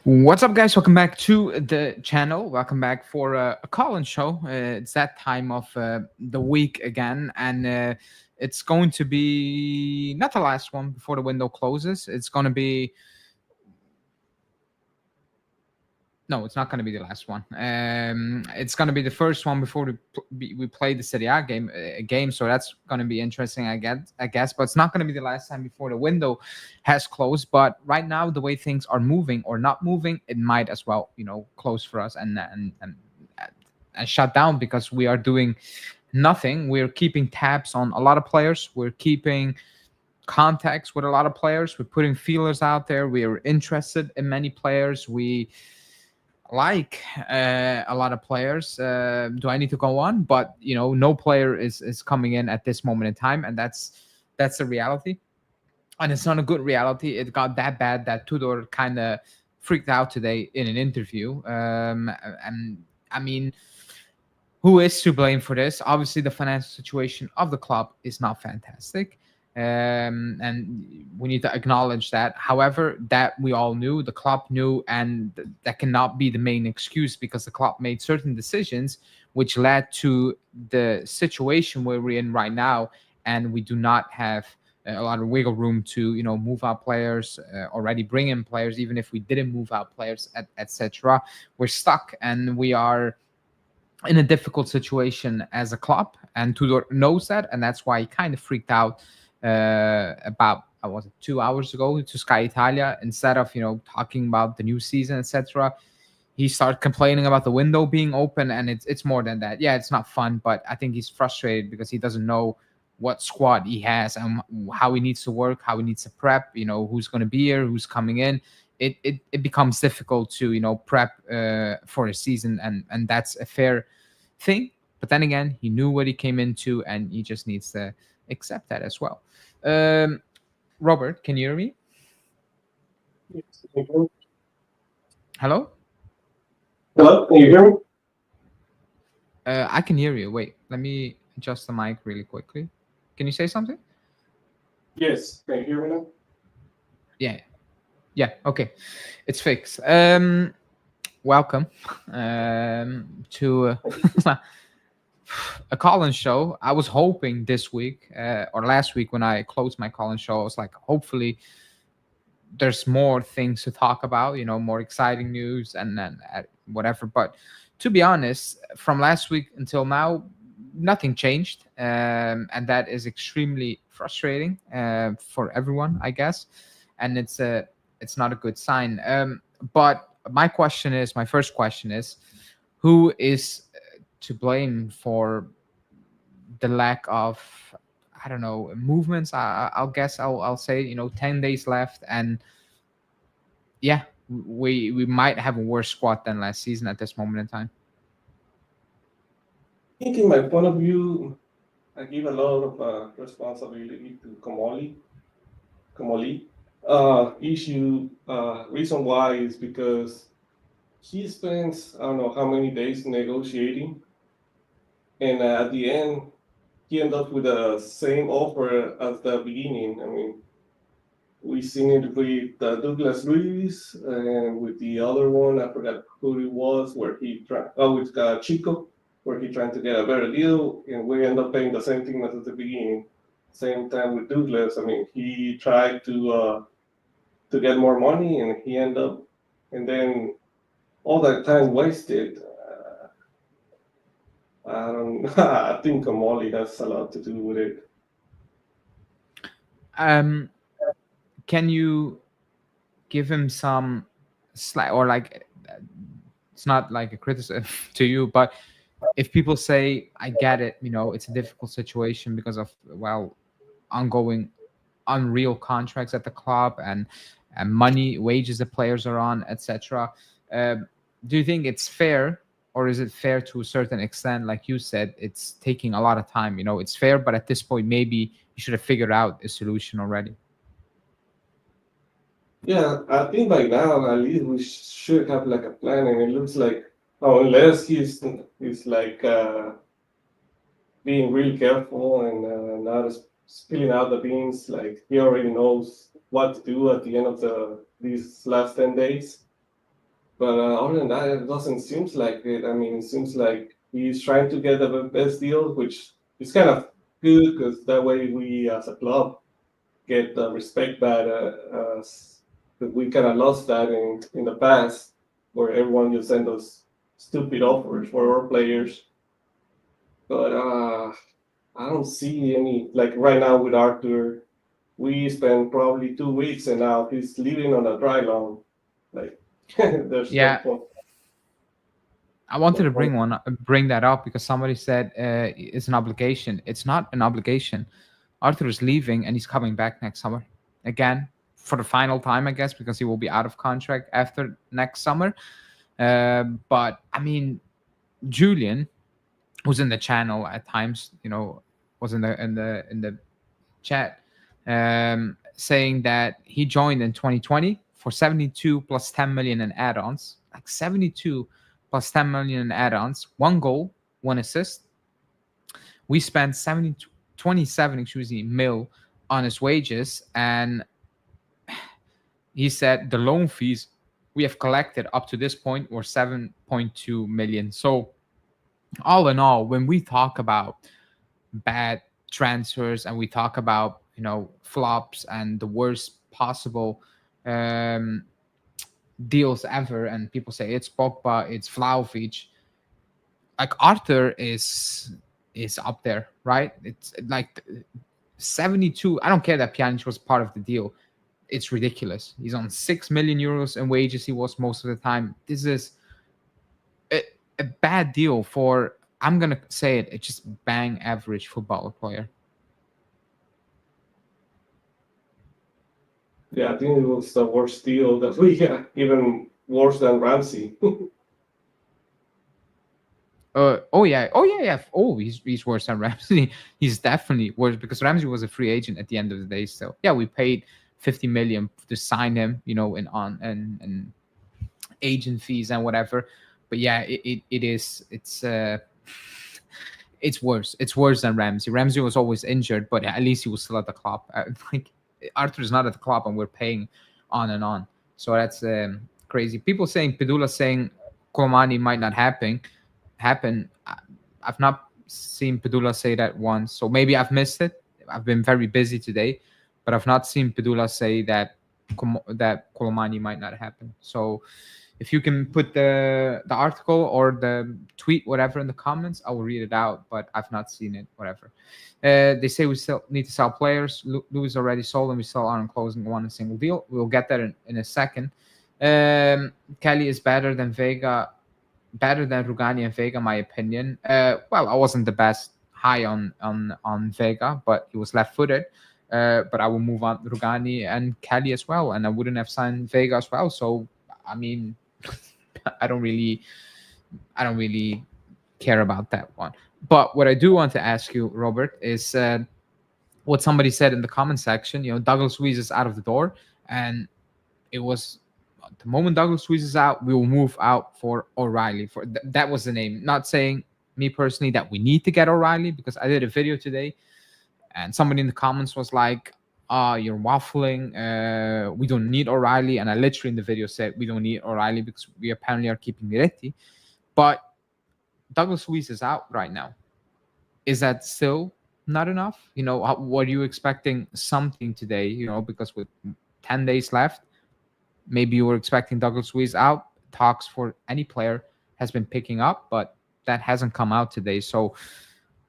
What's up, guys? Welcome back to the channel. Welcome back for a call-in show. It's that time of the week again, and it's going to be not the last one before the window closes. It's going to be no, it's not going to be the last one. It's going to be the first one before we play the Serie A game. So that's going to be interesting, I guess. But it's not going to be the last time before the window has closed. But right now, the way things are moving or not moving, it might as well, close for us and shut down because we are doing nothing. We're keeping tabs on a lot of players. We're keeping contacts with a lot of players. We're putting feelers out there. We are interested in many players. We like a lot of players. Do I need to go on? But no player is coming in at this moment in time, and that's the reality. And it's not a good reality. It got that bad that Tudor kind of freaked out today in an interview. And I mean, who is to blame for this? Obviously, the financial situation of the club is not fantastic. And we need to acknowledge that. However, that we all knew, the club knew, and that cannot be the main excuse because the club made certain decisions which led to the situation where we're in right now, and we do not have a lot of wiggle room to move out players, already bring in players. Even if we didn't move out players, etc., we're stuck and we are in a difficult situation as a club, and Tudor knows that, and that's why he kind of freaked out about was it 2 hours ago to Sky Italia. Instead of talking about the new season, etc., he started complaining about the window being open, and it's more than that. Yeah, it's not fun, but I think he's frustrated because he doesn't know what squad he has and how he needs to work, how he needs to prep. Who's going to be here, who's coming in. It becomes difficult to prep for a season, and that's a fair thing. But then again, he knew what he came into, and he just needs to accept that as well. Robert, can you hear me? Yes. Can you hear me? Hello? Hello, can you hear me? I can hear you. Wait, let me adjust the mic really quickly. Can you say something? Yes, can you hear me now? Yeah. Yeah, okay. It's fixed. Welcome to a call-in show. I was hoping this week or last week when I closed my call-in show, I was like, hopefully there's more things to talk about, more exciting news and then whatever. But to be honest, from last week until now, nothing changed, and that is extremely frustrating for everyone, I guess. And it's not a good sign. But my first question is, who is to blame for the lack of, I don't know, movements? I'll guess I'll say 10 days left, and yeah, we might have a worse squad than last season at this moment in time. I think in my point of view, I give a lot of responsibility to Komoli. Reason why is because he spends, I don't know how many days negotiating, and at the end, he ended up with the same offer as the beginning. I mean, we seen it with Douglas Luis and with the other one, I forgot who it was, where he tried, with Chico, where he trying to get a better deal, and we end up paying the same thing as at the beginning. Same time with Douglas. I mean, he tried to get more money, and he ended up, and then all that time wasted. I don't. I think Kamali has a lot to do with it. Um, can you give him some slack, or like, it's not like a criticism to you, but if people say, I get it, it's a difficult situation because of, well, ongoing unreal contracts at the club and money, wages the players are on, etc. Do you think it's fair, or is it fair to a certain extent? Like you said, it's taking a lot of time. It's fair, but at this point, maybe you should have figured out a solution already. Yeah, I think by now at least we should have like a plan, and it looks like, oh, unless he's like being really careful and not spilling out the beans, like he already knows what to do at the end of these last 10 days. But other than that, it doesn't seem like it. I mean, it seems like he's trying to get the best deal, which is kind of good because that way we as a club get the respect back. Because we kind of lost that in the past, where everyone just sent us stupid offers for our players. But I don't see any, like right now with Arthur. We spent probably 2 weeks, and now he's living on a dry loan. Like there's no Yeah, point. I wanted No to point. bring that up because somebody said it's an obligation. It's not an obligation. Arthur is leaving and he's coming back next summer again for the final time, I guess, because he will be out of contract after next summer. But I mean, Julian, who's in the channel at times, was in the chat, saying that he joined in 2020 for 72 plus 10 million in add-ons, like 72 plus 10 million in add-ons, one goal, one assist. We spent 27, excuse me, mil on his wages, and he said the loan fees we have collected up to this point were 7.2 million. So all in all, when we talk about bad transfers and we talk about flops and the worst possible um, deals ever, and people say it's Pogba, it's Vlahovic, like Arthur is up there, right? It's like 72. I don't care that Pjanic was part of the deal. It's ridiculous. He's on 6 million euros in wages. He was most of the time. This is a, a bad deal for, I'm gonna say it, it's just bang average football player. Yeah, I think it was the worst deal that we got, even worse than Ramsey. Oh yeah. Oh, he's worse than Ramsey. He's definitely worse because Ramsey was a free agent at the end of the day. So yeah, we paid 50 million to sign him, in on and agent fees and whatever. But yeah, it is it's worse. It's worse than Ramsey. Ramsey was always injured, but at least he was still at the club. Like Arthur's not at the club, and we're paying on and on. So that's crazy. People saying Pedula saying Kolomani might not happen. I've not seen Pedula say that once, so maybe I've missed it. I've been very busy today, but I've not seen Pedula say that Kolomani might not happen. So if you can put the article or the tweet, whatever, in the comments, I will read it out. But I've not seen it. Whatever. They say we still need to sell players. Louis already sold, and we still aren't closing one single deal. We'll get that in a second. Kelly is better than Vega, better than Rugani and Vega, my opinion. Well, I wasn't the best high on Vega, but he was left-footed. But I will move on Rugani and Kelly as well, and I wouldn't have signed Vega as well. So I mean, I don't really care about that one. But what I do want to ask you, Robert, is what somebody said in the comment section. Douglas Luiz is out of the door, and it was the moment Douglas Luiz is out, we will move out for O'Reilly. For that was the name. Not saying me personally that we need to get O'Reilly, because I did a video today, and somebody in the comments was like, you're waffling. We don't need O'Reilly. And I literally in the video said we don't need O'Reilly because we apparently are keeping Miretti. But Douglas Luiz is out right now. Is that still not enough? What are you expecting something today? Because with 10 days left, maybe you were expecting Douglas Luiz out. Talks for any player has been picking up, but that hasn't come out today. So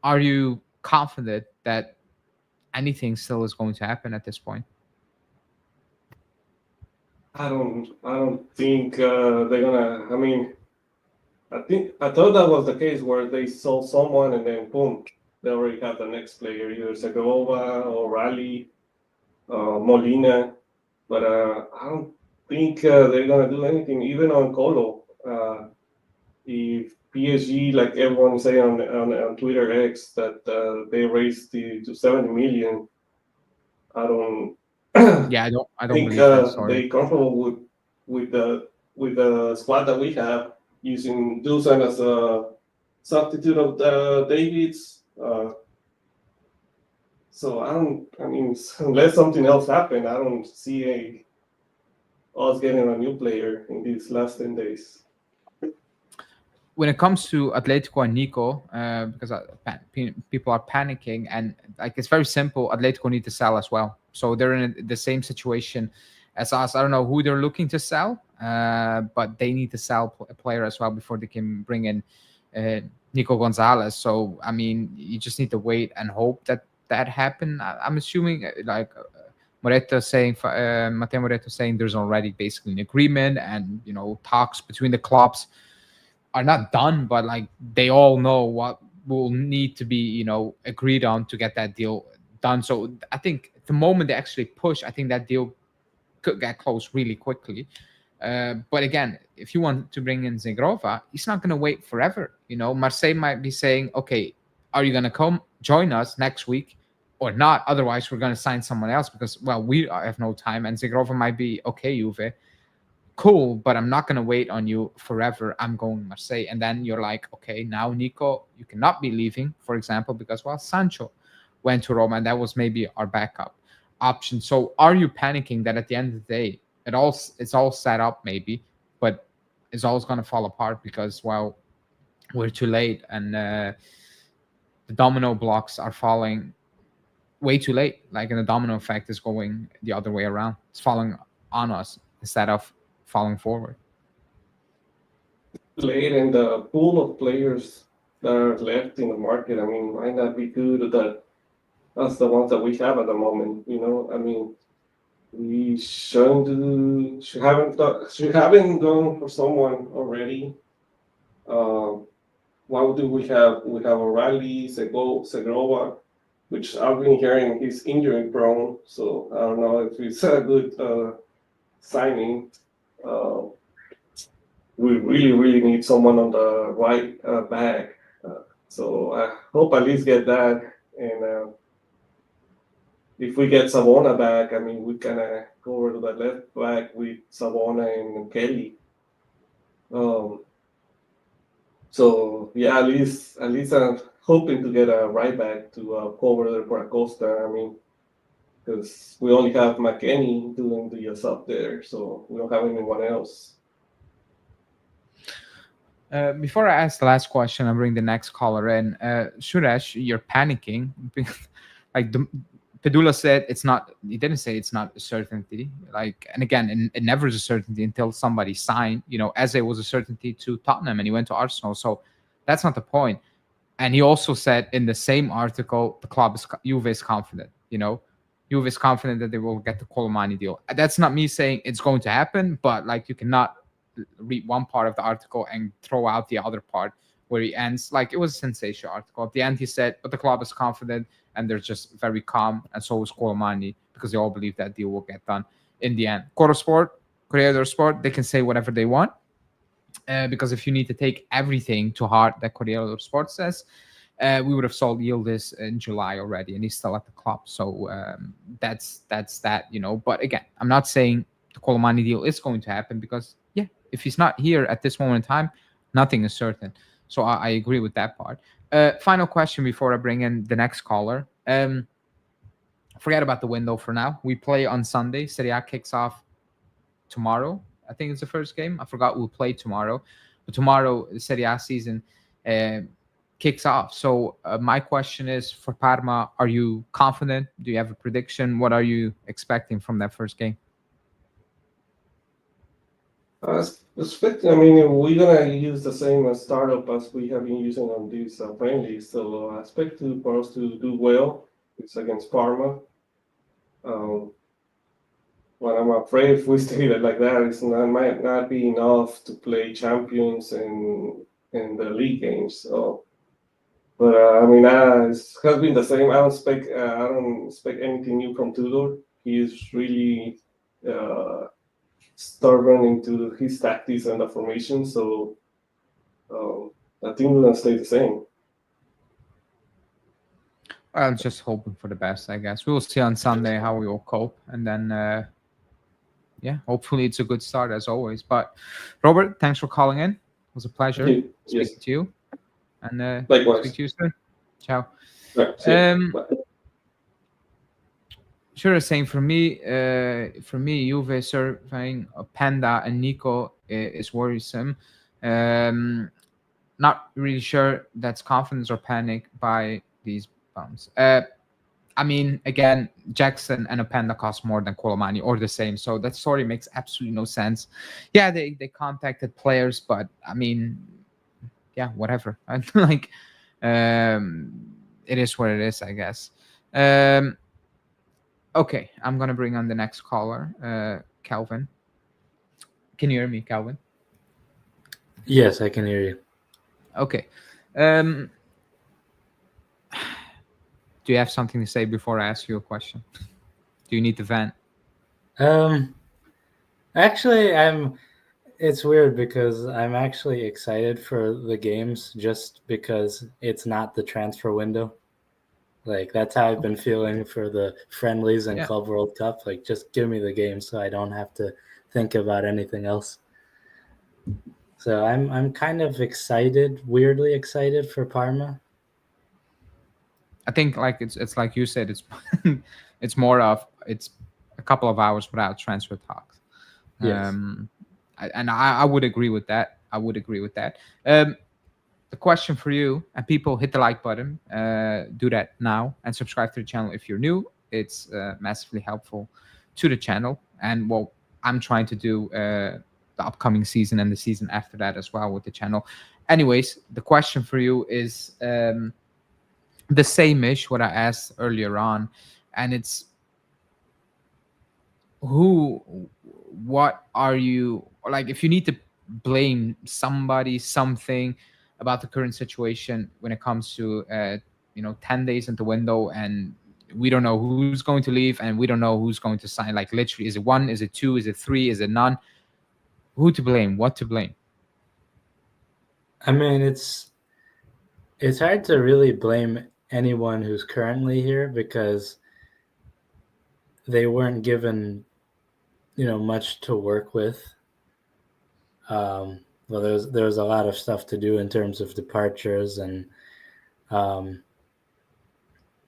are you confident that anything still is going to happen at this point? I don't think they're gonna. I mean, I thought that was the case where they sold someone and then boom, they already have the next player, either Segovia or Raleigh, Molina. But I don't think they're gonna do anything, even on Colo. If PSG, like everyone say on Twitter X, that they raised to 70 million, I don't Yeah, I don't think believe that story. they comfortable with the squad that we have, using Dusan as a substitute of Davids. So I don't. I mean, unless something else happened, I don't see us getting a new player in these last 10 days. When it comes to Atletico and Nico, because people are panicking, and like it's very simple. Atletico need to sell as well, so they're in the same situation as us. I don't know who they're looking to sell, but they need to sell a player as well before they can bring in Nico Gonzalez. So I mean, you just need to wait and hope that that happen. I'm assuming Moreto saying, Matteo Moreto saying there's already basically an agreement, and talks between the clubs are not done, but like they all know what will need to be agreed on to get that deal done. So I think the moment they actually push, I think that deal could get closed really quickly. But again, if you want to bring in Zegrova, he's not going to wait forever. Marseille might be saying, okay, are you going to come join us next week or not? Otherwise, we're going to sign someone else because, well, we have no time. And Zegrova might be, okay, Juve, cool, but I'm not going to wait on you forever. I'm going to Marseille. And then you're like, okay, now Nico, you cannot be leaving, for example, because, well, Sancho went to Roma and that was maybe our backup option. So are you panicking that at the end of the day, it's all set up maybe, but it's always going to fall apart because, well, we're too late and the domino blocks are falling way too late. Like, and the domino effect is going the other way around. It's falling on us instead of falling forward. Late, and the pool of players that are left in the market, I mean, might not be good as the ones that we have at the moment. I mean, we should haven't gone for someone already. What do we have? We have O'Reilly, Segrova, which I've been hearing he's injury prone, so I don't know if it's a good signing. We really need someone on the right back. So I hope at least get that. And if we get Savona back, I mean, we can go over to the left back with Savona and Kelly. So yeah, at least I'm hoping to get a right back to cover for Acosta. I mean, because we only have McKennie doing the sub there, so we don't have anyone else. Before I ask the last question, I'll bring the next caller in. Suresh, you're panicking. Like Pedula said, it's not. He didn't say it's not a certainty. Like, and again, it never is a certainty until somebody signed. Eze was a certainty to Tottenham, and he went to Arsenal. So that's not the point. And he also said in the same article, the club Juve is confident. Juve is confident that they will get the Colomani deal. That's not me saying it's going to happen, but like you cannot read one part of the article and throw out the other part where he ends. Like, it was a sensational article. At the end, he said, but the club is confident and they're just very calm, and so is Colomani, because they all believe that deal will get done in the end. Corriere dello Sport, they can say whatever they want, because if you need to take everything to heart that Corriere dello Sport says, we would have sold Yildiz in July already, and he's still at the club. So that's that, But again, I'm not saying the Colomani deal is going to happen because, yeah, if he's not here at this moment in time, nothing is certain. So I agree with that part. Final question before I bring in the next caller. Forget about the window for now. We play on Sunday. Serie A kicks off tomorrow. I think it's the first game. I forgot we'll play tomorrow. But tomorrow, the Serie A season kicks off. So my question is, for Parma, are you confident? Do you have a prediction? What are you expecting from that first game? I mean, we're gonna use the same startup as we have been using on these friendlies. So I expect for us to do well. It's against Parma. But I'm afraid if we stay like that, might not be enough to play champions in the league games. So, but I mean, it has been the same. I don't expect anything new from Tudor. He is really stubborn into his tactics and the formation. So I think we're gonna stay the same. I'm just hoping for the best, I guess. We'll see on Sunday how we will cope, and then yeah, hopefully it's a good start as always. But Robert, thanks for calling in. It was a pleasure speaking to you, and likewise. Speak to you soon. Ciao. Right, Sure, same for me. Juve surveying Panda and Nico is worrisome. Um, Not really sure that's confidence or panic by these bums. I mean, again, Jackson and Openda cost more than Colomani or the same, so that story makes absolutely no sense. Yeah, they contacted players, but I mean, yeah, whatever. Like, it is what it is, I guess. Um, okay, I'm gonna bring on the next caller, Calvin. Can you hear me, Calvin? Yes, I can hear you. Okay. Um, do you have something to say before I ask you a question? Do you need to vent? Um, actually, It's weird because I'm actually excited for the games just because it's not the transfer window. Like that's how I've been feeling for the friendlies and Yeah. Club World Cup. Like just give me the game so I don't have to think about anything else. So I'm kind of excited, weirdly excited for Parma. I think like it's like you said, it's it's more of it's a couple of hours without transfer talks. Yes. I would agree with that. I would agree with that. The question for you, and people, hit the like button. Do that now and subscribe to the channel if you're new. It's massively helpful to the channel and what I'm trying to do the upcoming season and the season after that as well with the channel. Anyways, the question for you is the same ish what I asked earlier on, and it's who, what are you like? If you need to blame somebody, something about the current situation when it comes to 10 days into window, and we don't know who's going to leave and we don't know who's going to sign. Like literally, is it one? Is it two? Is it three? Is it none? Who to blame? What to blame? I mean, it's hard to really blame anyone who's currently here because they weren't given, much to work with. Well, there's a lot of stuff to do in terms of departures, and um,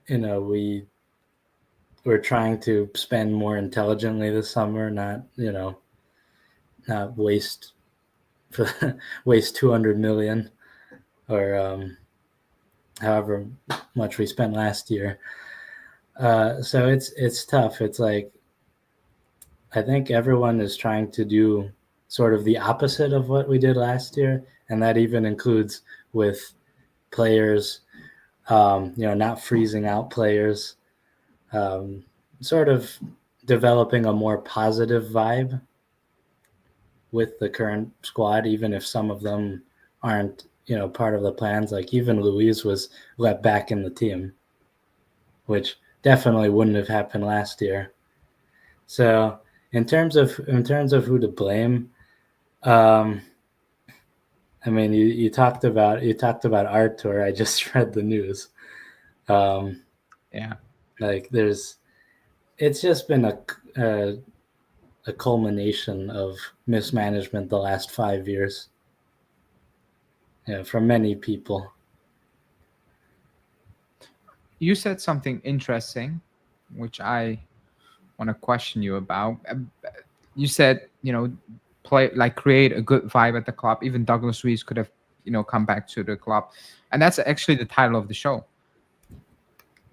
we're trying to spend more intelligently this summer, not waste waste 200 million or however much we spent last year. So it's tough. It's like I think everyone is trying to do sort of the opposite of what we did last year, and that even includes with players, not freezing out players, um, sort of developing a more positive vibe with the current squad, even if some of them aren't, part of the plans. Like even Luis was let back in the team, which definitely wouldn't have happened last year. So in terms of who to blame, um, I mean, you talked about Artur. I just read the news. Um, Yeah. like it's just been a culmination of mismanagement the last 5 years, from many people. You said something interesting, which I want to question you about. You said, play like create a good vibe at the club. Even Douglas Luiz could have, come back to the club, and that's actually the title of the show.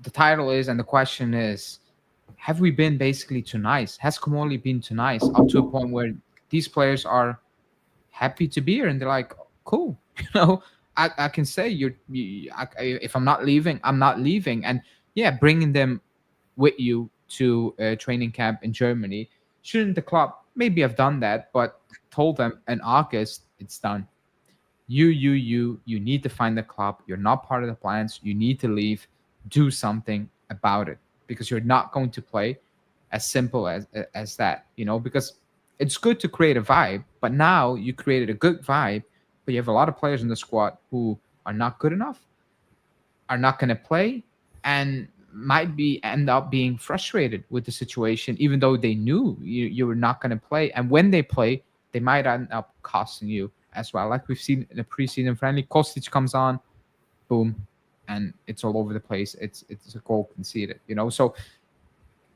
The title is, and the question is, have we been basically too nice? Has Komoli been too nice up to a point where these players are happy to be here and they're like, cool, I can say if I'm not leaving, I'm not leaving, and yeah, bringing them with you to a training camp in Germany. Shouldn't the club maybe have done that, but told them in August it's done. You need to find the club. You're not part of the plans. You need to leave. Do something about it because you're not going to play. As simple as that, because it's good to create a vibe, but now you created a good vibe, but you have a lot of players in the squad who are not good enough, are not going to play, and might be end up being frustrated with the situation, even though they knew you were not going to play. And when they play, they might end up costing you as well. Like we've seen in the preseason friendly, Kostic comes on, boom, and it's all over the place. It's a goal conceded. So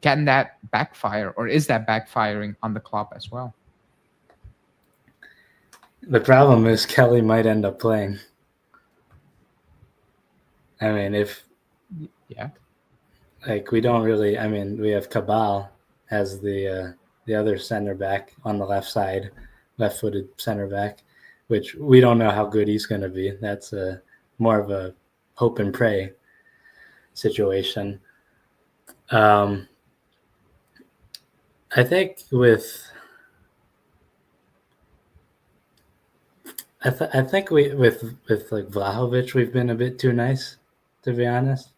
can that backfire, or is that backfiring on the club as well? The problem is Kelly might end up playing. I mean, Yeah. Like, we don't really. I mean, we have Cabal as the other center back on the left side, left-footed center back, which we don't know how good he's going to be. That's more of a hope and pray situation. I think I think with like Vlahovic, we've been a bit too nice, to be honest.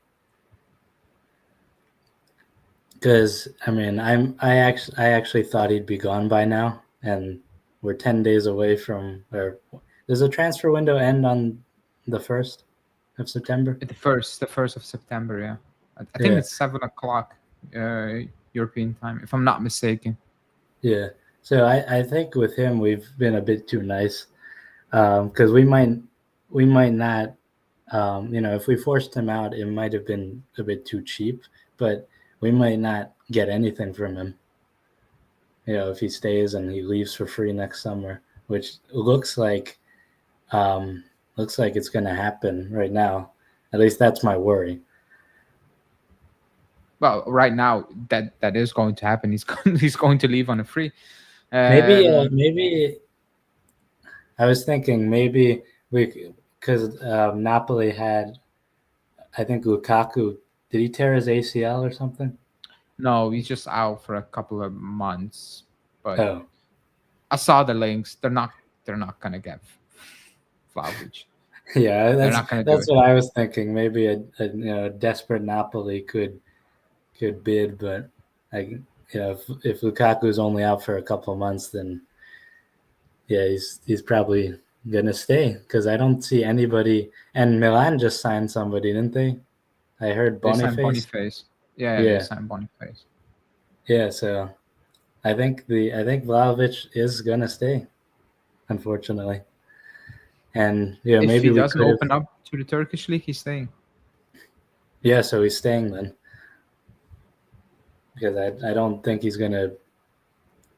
Because I mean, I actually thought he'd be gone by now, and we're 10 days away from. Or does the transfer window end on the 1st of September? The first of September. Yeah, I think Yeah. it's 7 o'clock European time, if I'm not mistaken. Yeah. So I think with him we've been a bit too nice, because we might not, if we forced him out, it might have been a bit too cheap, but we might not get anything from him. If he stays and he leaves for free next summer, which looks like it's going to happen right now. At least that's my worry. Well, right now that is going to happen. He's going to leave on a free. Maybe I was thinking maybe because Napoli had, I think Lukaku, did he tear his ACL or something? No, he's just out for a couple of months. But Oh, I saw the links. They're not gonna get Vlahovic. yeah, They're not gonna do that's it. what I was thinking. Maybe a desperate Napoli could bid, but if Lukaku's only out for a couple of months, then yeah, he's probably gonna stay, because I don't see anybody. And Milan just signed somebody, didn't they? I heard They signed Boniface. Boniface. Yeah, they signed Boniface. Yeah, so I think Vlahovic is gonna stay, unfortunately. And If maybe he we doesn't could have. open up to the Turkish league, he's staying. Yeah, so he's staying then, because I don't think he's gonna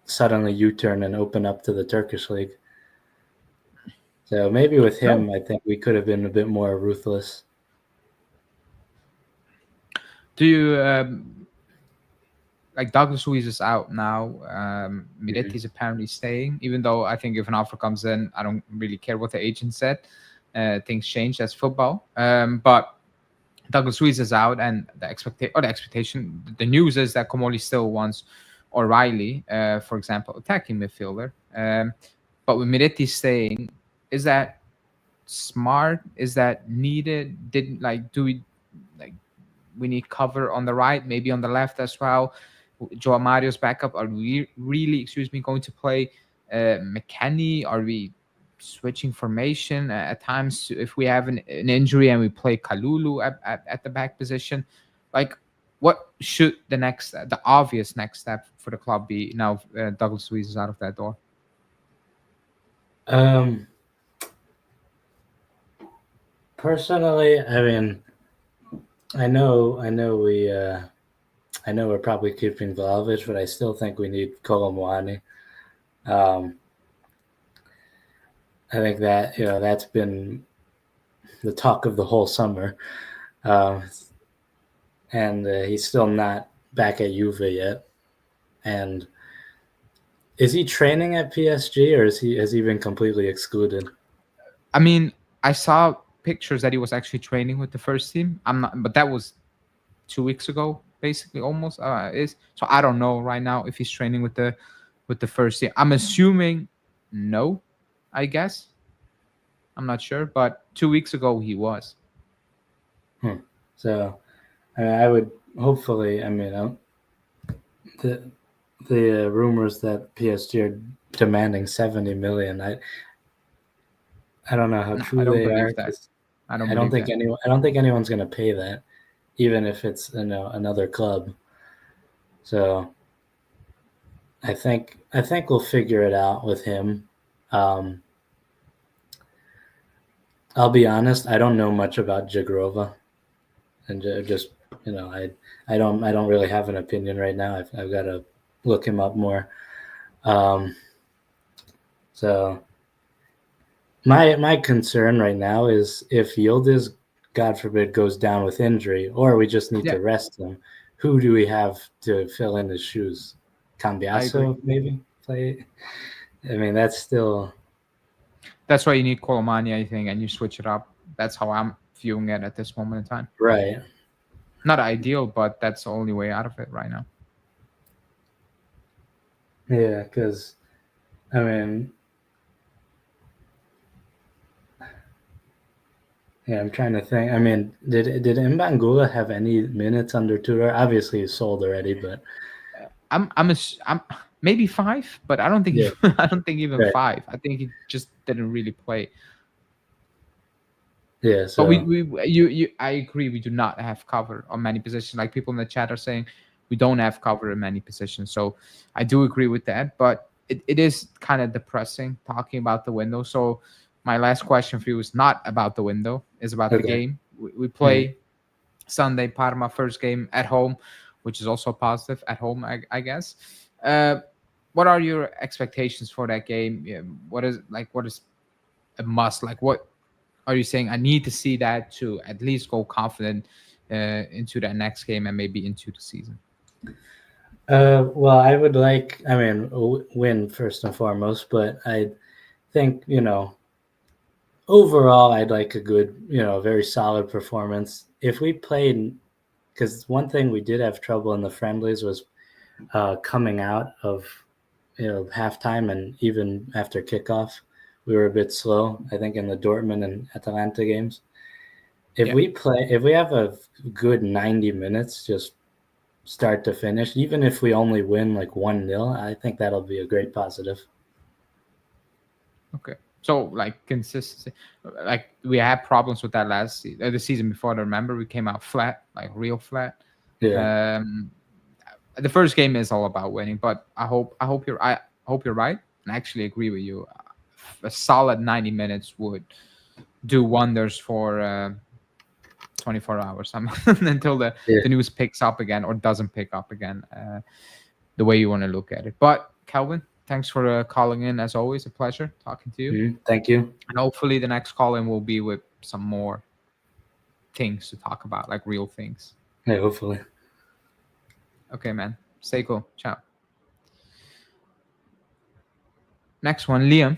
suddenly U-turn and open up to the Turkish league. So maybe with him, I think we could have been a bit more ruthless. Do you like Douglas Luiz is out now? Miretti's apparently staying, even though I think if an offer comes in, I don't really care what the agent said. Things change. That's football. But Douglas Luiz is out, and the expectation, the news is that Comoli still wants O'Reilly, for example, attacking midfielder. But with Miretti staying, is that smart? Is that needed? We need cover on the right, maybe on the left as well? Joao Mario's backup. Are we really, going to play McKennie? Are we switching formation at times if we have an injury and we play Kalulu at the back position? Like, what should the obvious next step for the club be now Douglas Luiz is out of that door? Personally, I mean, I know we're probably keeping Vlahovic, but I still think we need Colomwani. I think that that's been the talk of the whole summer, and he's still not back at Juve yet. And is he training at PSG, or has he been completely excluded? I mean, I saw pictures that he was actually training with the first team. But that was 2 weeks ago, basically, almost. So I don't know right now if he's training with the first team. I'm assuming no, I guess. I'm not sure, but 2 weeks ago he was. So I would hopefully. I mean, the rumors that PSG are demanding 70 million. I don't know how true they are. That. I don't think anyone's going to pay that, even if it's another club. So I think we'll figure it out with him. I'll be honest, I don't know much about Jagrova, and just I don't really have an opinion right now. I've got to look him up more. So my concern right now is if Yildiz, God forbid, goes down with injury, or we just need to rest him. Who do we have to fill in his shoes? Cambiaso, maybe play. I mean, that's still. That's why you need Colomani, I think, and you switch it up. That's how I'm viewing it at this moment in time. Right. Not ideal, but that's the only way out of it right now. Yeah, because, I mean, yeah, I'm trying to think. I mean, did Mbangula have any minutes under Tudor? Obviously, he's sold already, but I'm maybe 5, but I don't think I don't think even 5. I think he just didn't really play. Yeah, so but I agree. We do not have cover on many positions. Like people in the chat are saying, we don't have cover in many positions. So I do agree with that. But it is kind of depressing talking about the window. So my last question for you is not about the window. It's about the game. We play Sunday Parma, first game at home, which is also positive at home, I guess. What are your expectations for that game? What is a must? Like what are you saying? I need to see that to at least go confident into that next game and maybe into the season. Well, I would like, win first and foremost, but I think, overall, I'd like a good, very solid performance. If we played, because one thing we did have trouble in the friendlies was coming out of, halftime and even after kickoff, we were a bit slow, I think, in the Dortmund and Atalanta games. If we have a good 90 minutes, just start to finish, even if we only win like 1-0, I think that'll be a great positive. Okay. So like consistency, like we had problems with that the season before. I remember we came out flat, like real flat. Yeah. The first game is all about winning, but I hope you're right, and I actually agree with you. A solid 90 minutes would do wonders for 24 hours until the news picks up again or doesn't pick up again, the way you want to look at it. But Calvin, thanks for calling in. As always, a pleasure talking to you. Thank you. And hopefully the next call-in will be with some more things to talk about, like real things. Yeah, hopefully. Okay, man. Stay cool. Ciao. Next one, Liam.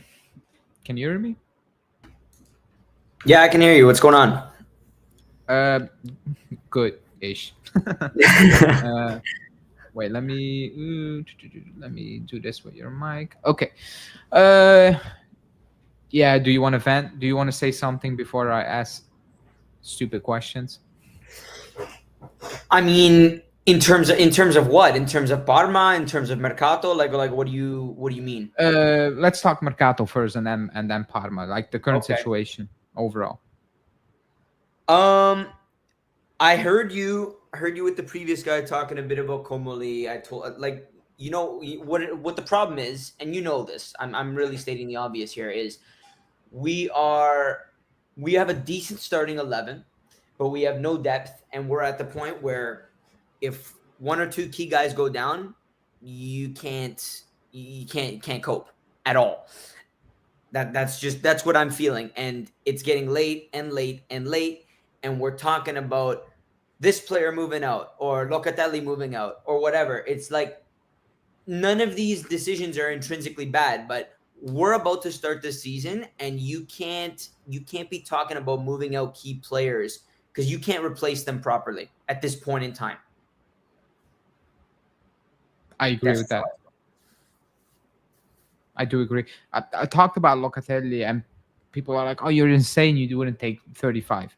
Can you hear me? Yeah, I can hear you. What's going on? Good-ish. Wait, let me do this with your mic. Okay. Yeah, do you want to vent? Do you want to say something before I ask stupid questions? I mean, in terms of what? In terms of Parma, in terms of Mercato, like what do you mean? Let's talk Mercato first and then Parma, like the current situation overall. I heard you with the previous guy talking a bit about Comoli. I told what the problem is, and you know this. I'm really stating the obvious here is we have a decent starting 11, but we have no depth, and we're at the point where if one or two key guys go down, you can't cope at all. That's what I'm feeling, and it's getting late, and we're talking about this player moving out or Locatelli moving out or whatever. It's like none of these decisions are intrinsically bad, but we're about to start this season, and you can't be talking about moving out key players because you can't replace them properly at this point in time. I agree with that. I do agree. I talked about Locatelli, and people are like, "Oh, you're insane! You wouldn't take 35."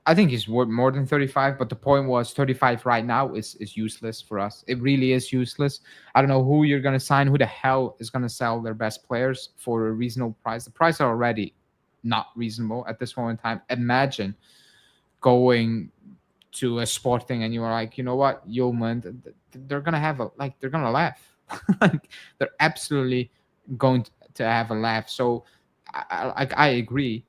I think he's worth more than 35, but the point was 35 right now is useless for us. It really is useless. I don't know who you're going to sign. Who the hell is going to sell their best players for a reasonable price? The price are already not reasonable at this moment in time. Imagine going to a Sporting and you are like, you know what, Yeoman, they're going to have they're going to laugh. Like, they're absolutely going to have a laugh. So I agree.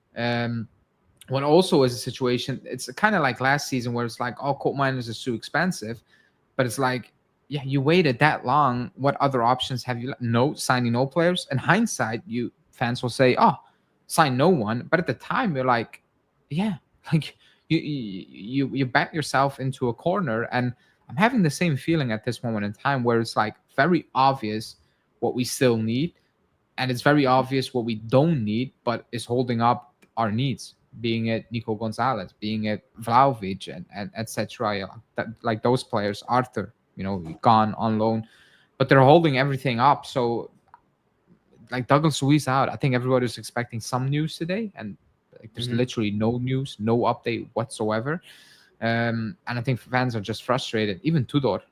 what also is a situation, it's kind of like last season where it's like, oh, coal miners is too expensive, but it's like, yeah, you waited that long. What other options have you? No, signing no players. In hindsight, you fans will say, oh, sign no one. But at the time, you're like, yeah, like you back yourself into a corner. And I'm having the same feeling at this moment in time where it's like very obvious what we still need, and it's very obvious what we don't need, but is holding up our needs, being it Nico Gonzalez, being it Vlahovic, and etc. Yeah, that, like those players, Arthur, gone on loan, but they're holding everything up. So, like Douglas Luiz out, I think everybody was expecting some news today, and like, there's literally no news, no update whatsoever. And I think fans are just frustrated, even Tudor,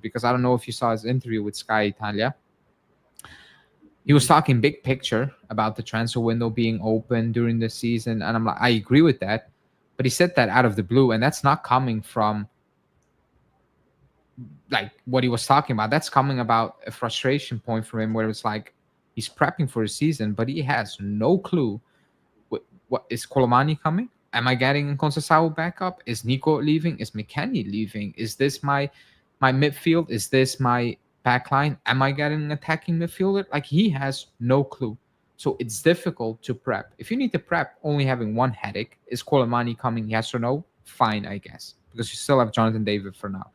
because I don't know if you saw his interview with Sky Italia. He was talking big picture about the transfer window being open during the season, and I'm like, I agree with that, but he said that out of the blue, and that's not coming from like what he was talking about. That's coming about a frustration point for him, where it's like he's prepping for a season, but he has no clue what is Colomani coming. Am I getting Conceição back up? Is Nico leaving? Is McKennie leaving? Is this my midfield? Is this my back line? Am I getting an attacking midfielder? Like, he has no clue. So it's difficult to prep. If you need to prep, only having one headache, is Colomani coming, yes or no? Fine, I guess, because you still have Jonathan David for now.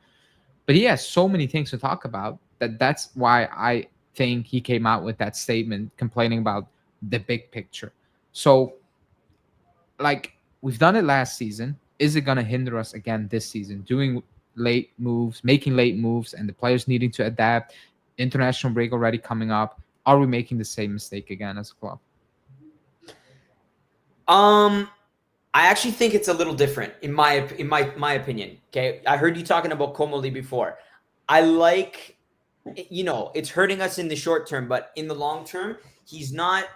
But he has so many things to talk about that's why I think he came out with that statement complaining about the big picture. So, like, we've done it last season. Is it going to hinder us again this season? Doing late moves, making late moves, and the players needing to adapt. International break already coming up. Are we making the same mistake again as a club? I actually think it's a little different in my opinion. Okay, I heard you talking about Komoli before. I like, it's hurting us in the short term, but in the long term, he's not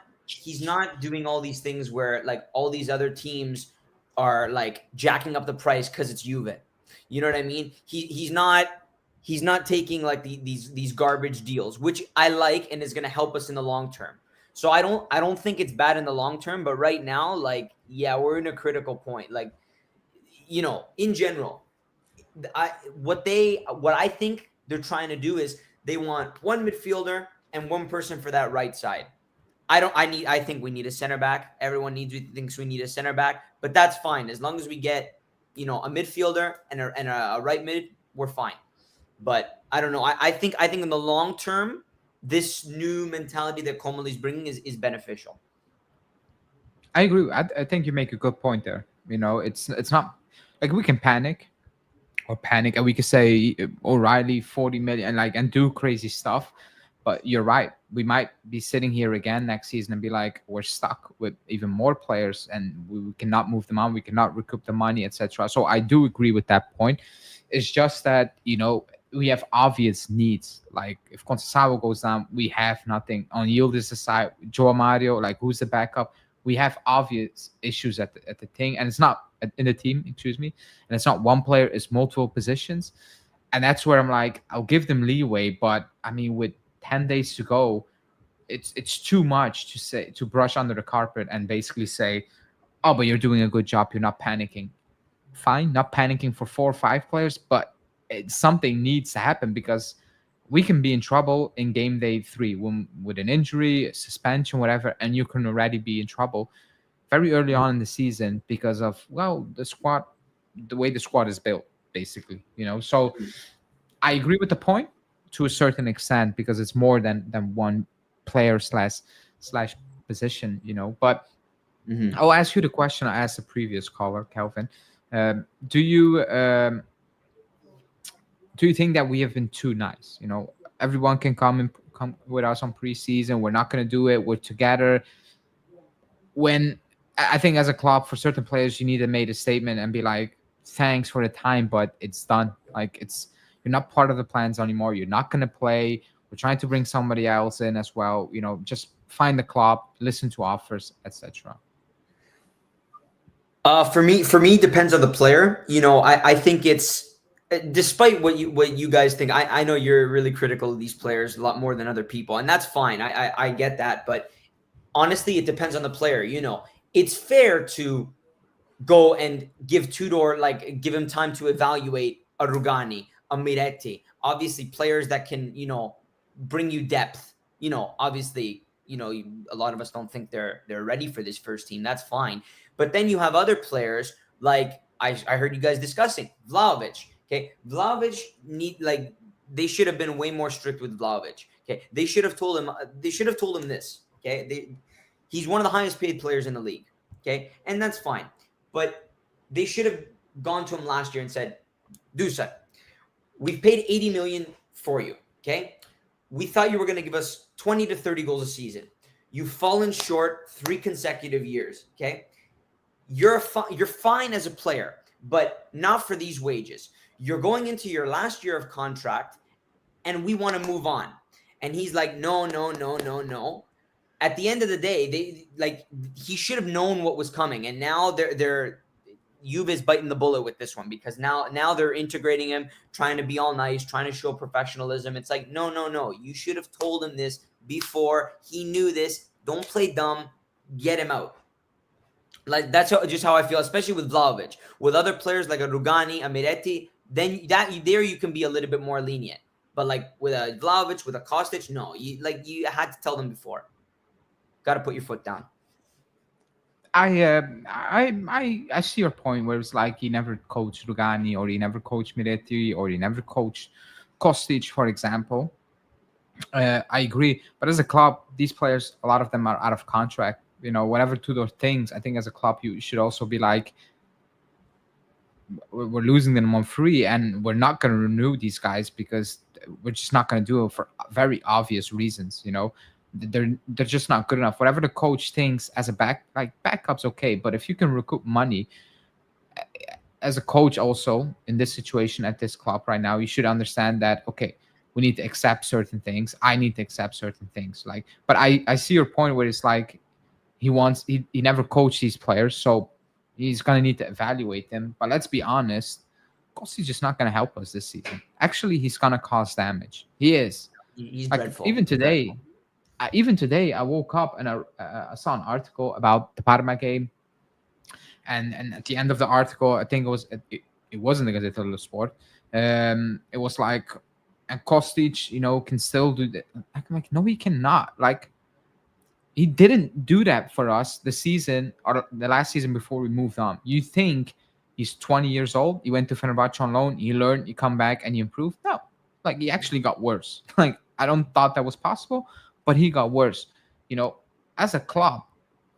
doing all these things where like all these other teams are like jacking up the price because it's Juve. You know what I mean? He's not taking like these garbage deals, which I like and is going to help us in the long term. So I don't think it's bad in the long term, but right now, like, yeah, we're in a critical point. Like, in general, what I think they're trying to do is they want one midfielder and one person for that right side. I think we need a center back. Everyone thinks we need a center back, but that's fine as long as we get, a midfielder and a right mid, we're fine. But I don't know. I think in the long term, this new mentality that Komoli is bringing is beneficial. I agree. I think you make a good point there. It's not like we can panic, and we could say O'Reilly 40 million and do crazy stuff. But you're right. We might be sitting here again next season and be like, we're stuck with even more players and we cannot move them on. We cannot recoup the money, etc. So I do agree with that point. It's just that, we have obvious needs. Like if Conceição goes down, we have nothing. On Yield is the side. Joao Mario, like who's the backup? We have obvious issues at the thing. And it's not in the team, excuse me. And it's not one player, it's multiple positions. And that's where I'm like, I'll give them leeway. But I mean, with 10 days to go, it's too much to brush under the carpet and basically say, oh, but you're doing a good job, you're not panicking. Fine, not panicking for 4 or 5 players, but something needs to happen, because we can be in trouble in game day 3 with an injury, a suspension, whatever, and you can already be in trouble very early on in the season because of the way the squad is built, basically. So I agree with the point to a certain extent, because it's more than one player slash position, But I'll ask you the question I asked the previous caller, Kelvin. Do you think that we have been too nice? Everyone can come with us on preseason. We're not going to do it. We're together. When I think as a club, for certain players, you need to make a statement and be like, thanks for the time, but it's done. Like you're not part of the plans anymore. You're not going to play. We're trying to bring somebody else in as well. Just find the club, listen to offers, etc. For me, depends on the player. I think it's, despite what you guys think, I know you're really critical of these players a lot more than other people, and that's fine. I get that, but honestly, it depends on the player. It's fair to go and give Tudor, like give him time to evaluate a Rugani, a Miretti, obviously players that can, bring you depth. Obviously, a lot of us don't think they're ready for this first team. That's fine. But then you have other players like I heard you guys discussing Vlahovic. Okay, Vlahovic they should have been way more strict with Vlahovic. Okay, they should have told him. They should have told him this. Okay, he's one of the highest paid players in the league. Okay, and that's fine. But they should have gone to him last year and said, Dusa, we've paid 80 million for you. Okay, we thought you were going to give us 20 to 30 goals a season. You've fallen short 3 consecutive years. Okay, you're fine as a player, but not for these wages. You're going into your last year of contract, and we want to move on. And he's like, no. At the end of the day, he should have known what was coming, and now Juve is biting the bullet with this one because now they're integrating him, trying to be all nice, trying to show professionalism. It's like, no. You should have told him this before. He knew this. Don't play dumb. Get him out. Like that's just how I feel, especially with Vlahovic. With other players like a Rugani, a Miretti, then you can be a little bit more lenient. But like with a Vlahovic, with a Kostic, no, you had to tell them before. Got to put your foot down. I see your point where it's like he never coached Rugani, or he never coached Miretti, or he never coached Kostic, for example. I agree, but as a club, these players, a lot of them are out of contract. Whatever Tudor things, I think as a club, you should also be like, we're losing them on free, and we're not going to renew these guys because we're just not going to do it for very obvious reasons. They're just not good enough. Whatever the coach thinks as a backup's okay, but if you can recoup money as a coach, also in this situation at this club right now, you should understand that okay, we need to accept certain things. I need to accept certain things. But I see your point where it's like he never coached these players, so he's gonna need to evaluate them. But let's be honest, Kosti's just not gonna help us this season. Actually, he's gonna cause damage. He is. He's dreadful. Even today, I woke up and I saw an article about the Parma game, and at the end of the article, I think it wasn't the Gazzetta dello Sport. It was like, and Kostic, can still do that. I'm like, no, he cannot. Like, he didn't do that for us the season or the last season before we moved on. You think he's 20 years old? You went to Fenerbahce on loan. You learned. You come back and you improve. No, like he actually got worse. Like I don't thought that was possible, but he got worse. As a club,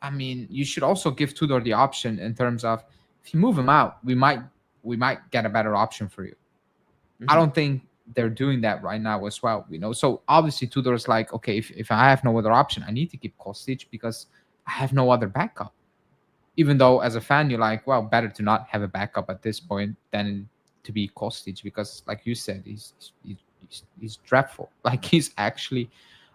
I mean, you should also give Tudor the option in terms of if you move him out, we might get a better option for you. Mm-hmm. I don't think they're doing that right now as well, So obviously Tudor's like, okay, if I have no other option, I need to keep Kostic because I have no other backup. Even though as a fan, you're like, well, better to not have a backup at this point than to be Kostic because, like you said, he's dreadful. Like he's actually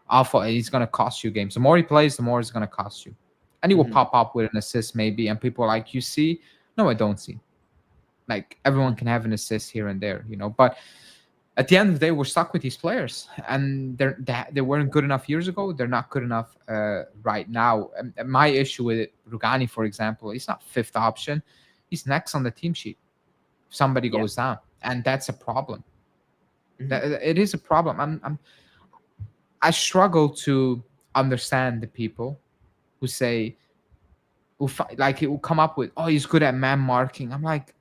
awful. And he's gonna cost you games. The more he plays, the more it's gonna cost you. And he will pop up with an assist maybe, and people are like, you see? No, I don't see. Like everyone can have an assist here and there, But at the end of the day, we're stuck with these players, and they weren't good enough years ago. They're not good enough right now. And my issue with Rugani, for example, he's not fifth option. He's next on the team sheet. If somebody goes down, and that's a problem. Mm-hmm. It is a problem. I struggle to understand the people who say, it will come up with, oh, he's good at man marking. I'm like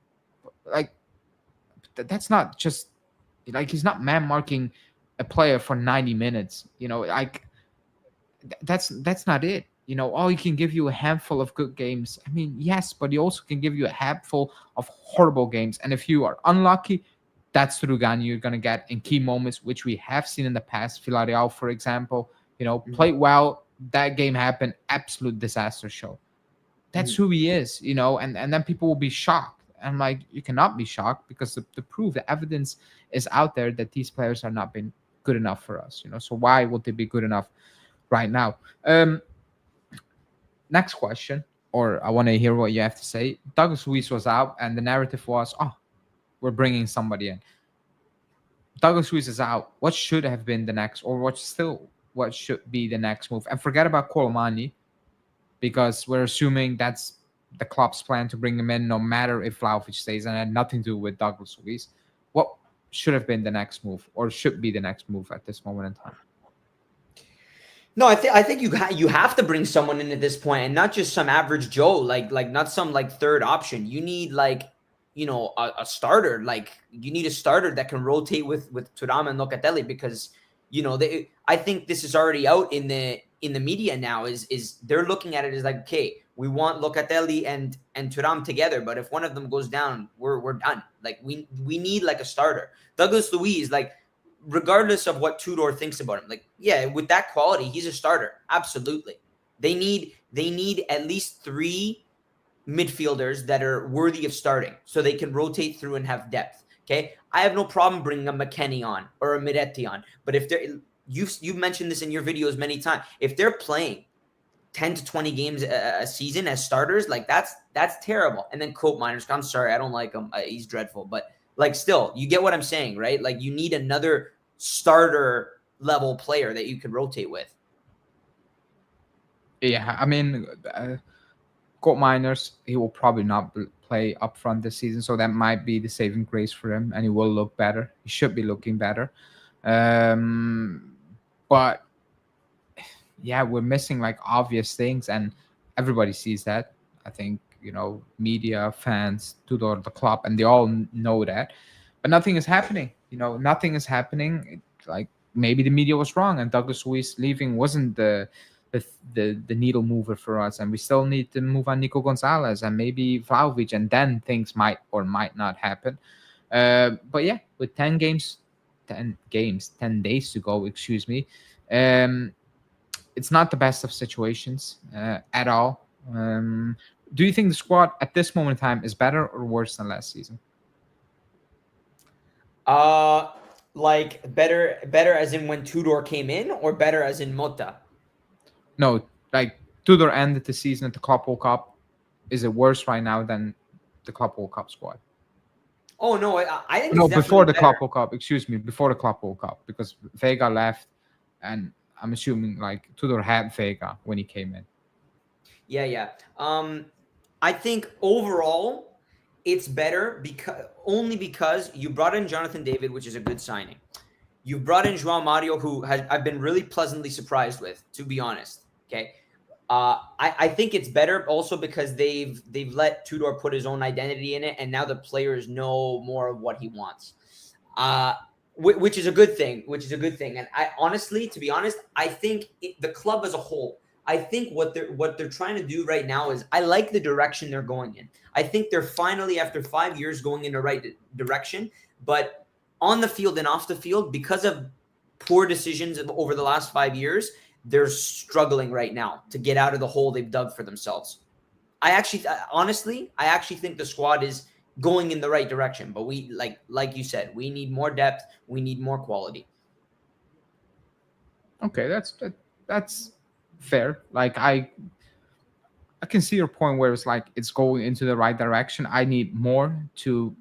that's not just. Like he's not man marking a player for 90 minutes, that's not it. He can give you a handful of good games. I mean, yes, but he also can give you a handful of horrible games. And if you are unlucky, that's the Rugani you're going to get in key moments, which we have seen in the past. Villarreal, for example, played well. That game happened, absolute disaster show. That's who he is, and then people will be shocked. And like, you cannot be shocked because the proof, the evidence is out there that these players are not been good enough for us, So why would they be good enough right now? Next question, or I want to hear what you have to say. Douglas Luiz was out, and the narrative was, we're bringing somebody in. Douglas Luiz is out. What should have been the next, or what should be the next move? And forget about Colomani, because we're assuming that's the club's plan to bring him in, no matter if Vlahovic stays, and it had nothing to do with Douglas Luiz. What should have been the next move, or should be the next move at this moment in time? No, I think you have to bring someone in at this point, and not just some average Joe, like not some like third option. You need like, you know, a starter. Like you need a starter that can rotate with Thuram and Locatelli, because you know I think this is already out in the media now. Is they're looking at it as like, okay, we want Locatelli and Thuram together, but if one of them goes down, we're done. Like we need like a starter. Douglas Luiz, like, regardless of what Tudor thinks about him, like, yeah, with that quality, he's a starter. Absolutely. They need at least 3 midfielders that are worthy of starting so they can rotate through and have depth. Okay. I have no problem bringing a McKennie on or a Miretti on, but if they're, you've mentioned this in your videos many times, if they're playing 10 to 20 games a season as starters, like that's terrible. And then Cope Miners, I'm sorry, I don't like him. He's dreadful, but like still, you get what I'm saying, right? Like you need another starter level player that you can rotate with. Yeah, I mean, Cope Miners, he will probably not play up front this season, so that might be the saving grace for him, and he will look better. He should be looking better. But yeah, we're missing like obvious things, and everybody sees that. I think, you know, media, fans, Tudor, the club, and they all know that. But nothing is happening. You know, nothing is happening. Like maybe the media was wrong, and Douglas Luiz leaving wasn't the needle mover for us, and we still need to move on Nico Gonzalez and maybe Vlahovic, and then things might or might not happen. But yeah, with 10 days to go, excuse me. It's not the best of situations at all. Do you think the squad at this moment in time is better or worse than last season? Like better as in when Tudor came in, or better as in Mota? No, like Tudor ended the season at the Club World Cup. Is it worse right now than the Club World Cup squad? Oh no, I think no, it's before the better. Club World Cup. Excuse me, before the Club World Cup, because Vega left, and I'm assuming like Tudor had Vega when he came in. Yeah. I think overall it's better because you brought in Jonathan David, which is a good signing. You brought in João Mario, who I've been really pleasantly surprised with, to be honest. Okay. I think it's better also because they've let Tudor put his own identity in it, and now the players know more of what he wants. Which is a good thing. And I honestly, to be honest, I think the club as a whole, I think what they're trying to do right now is, I like the direction they're going in. I think they're finally, after 5 years, going in the right direction. But on the field and off the field, because of poor decisions over the last 5 years, they're struggling right now to get out of the hole they've dug for themselves. Honestly, I actually think the squad is going in the right direction, but we like you said, we need more depth, we need more quality. Okay, that's fair. Like I can see your point where it's like it's going into the right direction. I need more to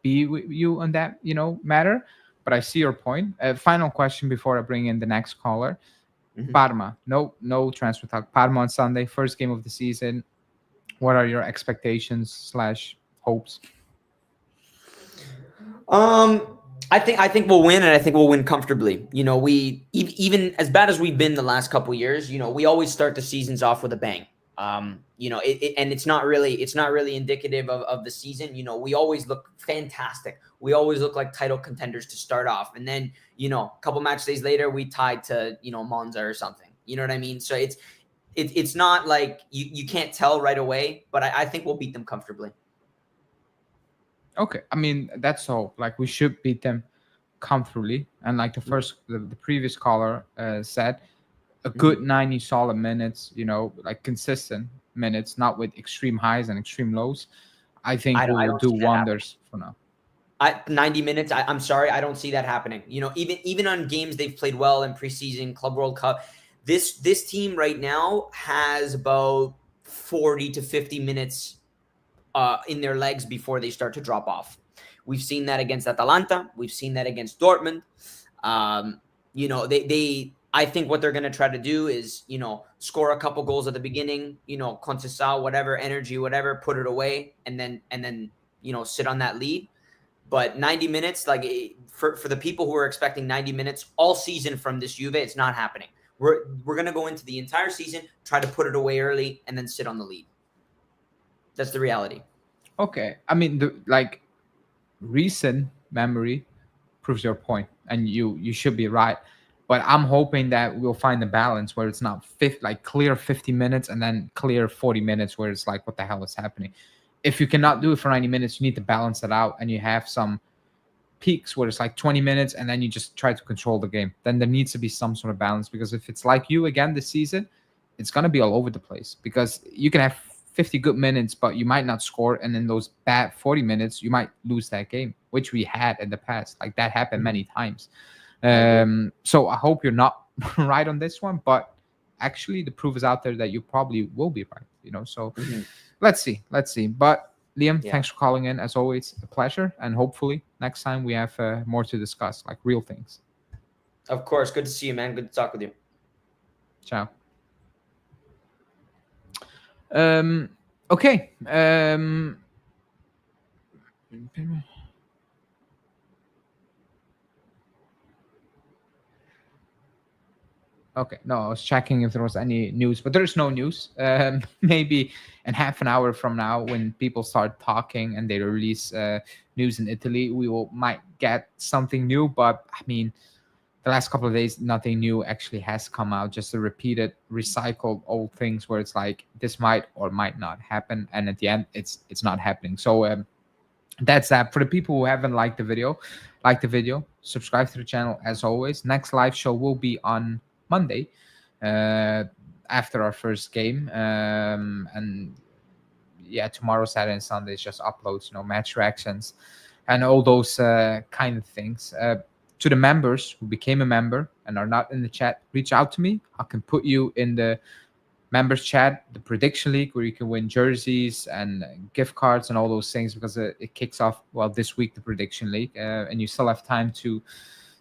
be with you on that, you know, matter. But I see your point. Final question before I bring in the next caller. Mm-hmm. Parma, no transfer talk. Parma on Sunday, first game of the season. What are your expectations / hopes? I think we'll win, and I think we'll win comfortably. You know, we even as bad as we've been the last couple of years, you know, we always start the seasons off with a bang. You know, and it's not really indicative of the season. You know, we always look fantastic. We always look like title contenders to start off, and then, you know, a couple match days later, we tied to, you know, Monza or something. You know what I mean? So it's not like you can't tell right away, but I think we'll beat them comfortably. Okay, I mean, that's all. Like, we should beat them comfortably, and like the previous caller said, a good 90 solid minutes, you know, like consistent minutes, not with extreme highs and extreme lows. I think we will do wonders for now. 90 minutes, I'm sorry, I don't see that happening. You know, even on games they've played well in preseason, Club World Cup, this team right now has about 40 to 50 minutes in their legs before they start to drop off. We've seen that against Atalanta. We've seen that against Dortmund. You know, they I think what they're going to try to do is, score a couple goals at the beginning, contestar, whatever, energy, whatever, put it away, and then, sit on that lead. But 90 minutes, like for the people who are expecting 90 minutes all season from this Juve, it's not happening. We're going to go into the entire season, try to put it away early, and then sit on the lead. That's the reality. Okay. I mean, recent memory proves your point, and you should be right. But I'm hoping that we'll find a balance where it's not clear 50 minutes and then clear 40 minutes where it's like, what the hell is happening? If you cannot do it for 90 minutes, you need to balance it out, and you have some peaks where it's like 20 minutes and then you just try to control the game. Then there needs to be some sort of balance, because if it's like you again this season, it's going to be all over the place, because you can have 50 good minutes, but you might not score. And in those bad 40 minutes, you might lose that game, which we had in the past. Like that happened many times. So I hope you're not right on this one, but actually the proof is out there that you probably will be right, so let's see. But Liam, thanks for calling in. As always, a pleasure. And hopefully next time we have more to discuss, like real things. Of course. Good to see you, man. Good to talk with you. Ciao. Okay. Okay, no, I was checking if there was any news, but there's no news. Maybe in half an hour from now, when people start talking and they release news in Italy, might get something new. But I mean, the last couple of days, nothing new actually has come out. Just a repeated, recycled old things where it's like this might or might not happen, and at the end, it's not happening. So that's that. For the people who haven't liked the video, subscribe to the channel as always. Next live show will be on Monday, after our first game, and yeah, tomorrow, Saturday, and Sunday is just uploads, match reactions, and all those kind of things. To the members who became a member and are not in the chat, reach out to me. I can put you in the members chat, the prediction league, where you can win jerseys and gift cards and all those things, because it kicks off this week, the prediction league, and you still have time to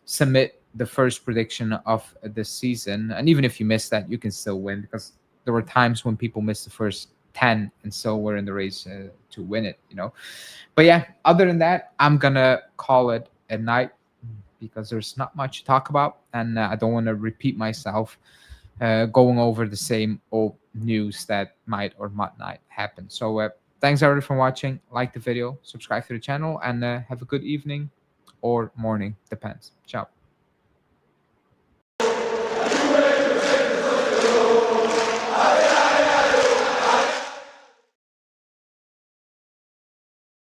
submit the first prediction of the season. And even if you miss that, you can still win, because there were times when people missed the first 10 and so we're in the race to win it, But yeah, other than that, I'm gonna call it a night, because there's not much to talk about, and I don't want to repeat myself going over the same old news that might or might not happen. So thanks everybody for watching. Like the video, subscribe to the channel, and have a good evening or morning, depends. Ciao.